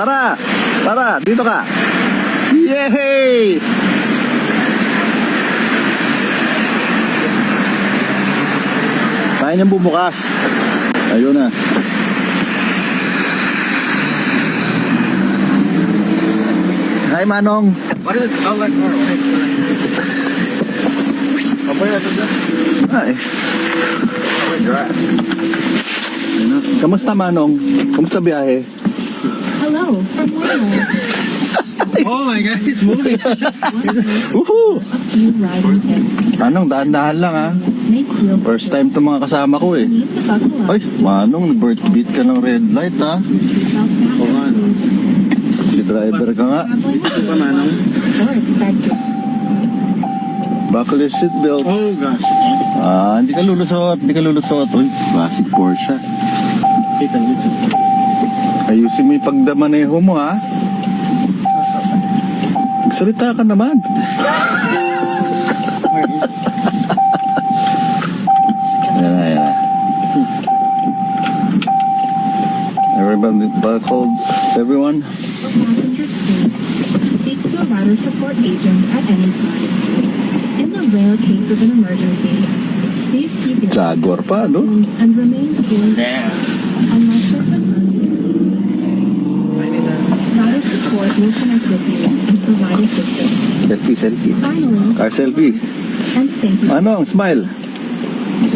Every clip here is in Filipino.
Tara! Tara! Dito ka! Yay! Kaya niyang bumukas. Ayun na. Hi, Manong. What does it smell like more? Ay. Grass. Kamusta, Manong? Kamusta biyahe? Hello, from where? Oh my God, it's moving. Woohoo! Few riding tips. Manong, dahan-dahan lang ha. Let's make real First time to mga kasama ko eh. need to buckle up. Ay, Manong, nag-beat ka ng red light ha. Oo nga, no? Si driver ka nga. Ito pa, Manong. Or expected. Buckle your seatbelt. Oh gosh. Hindi ka lulusot, hindi ka lulusot. Uy, classic Porsche. Kita ang YouTube. Ayusin mo yung pagdamaneho mo ha. Magsalita ka naman. Ayan na, ayan na. Everybody buckled, everyone. For passenger seat, speak to a rider support agent at any time. In the rare case of an emergency, please keep your Jaguar pa, no? and remain cool unless there's an urgency. Rider support will connect with you and provide assistance. Selfie, selfie. Finally, Car selfie. and thank you. Anong, smile.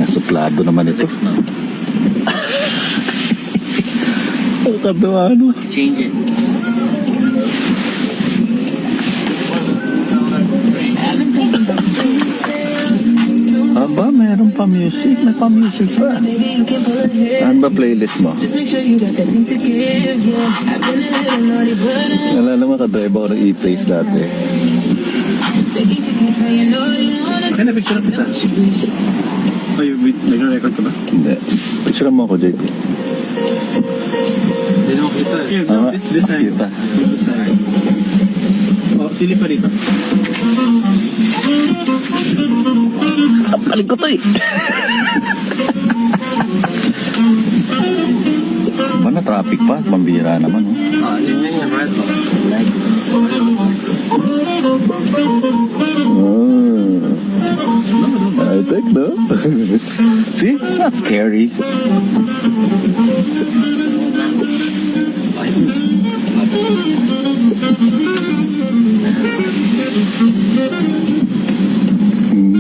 Suplado naman ito. Ang katawa, ano? Change it. Aba, meron pa music. May pa music pa. Ano ba playlist mo? Nalala mo, kadrive ako ng e-place dati. Kaya na-picture kita. Oh, nag-record ka ba? Hindi. Picture mo ako, JP. Hindi naman kita. Here, Ah, this time. kita. This time. Oh, silip pa dito. Sampalin ko to eh. Mana traffic pa? Pambira naman. Oh. Ah, yun yung red mo. I think no. See, it's not scary.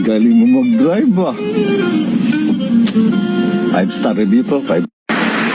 Galing mo mag-drive ah. 5-star review to.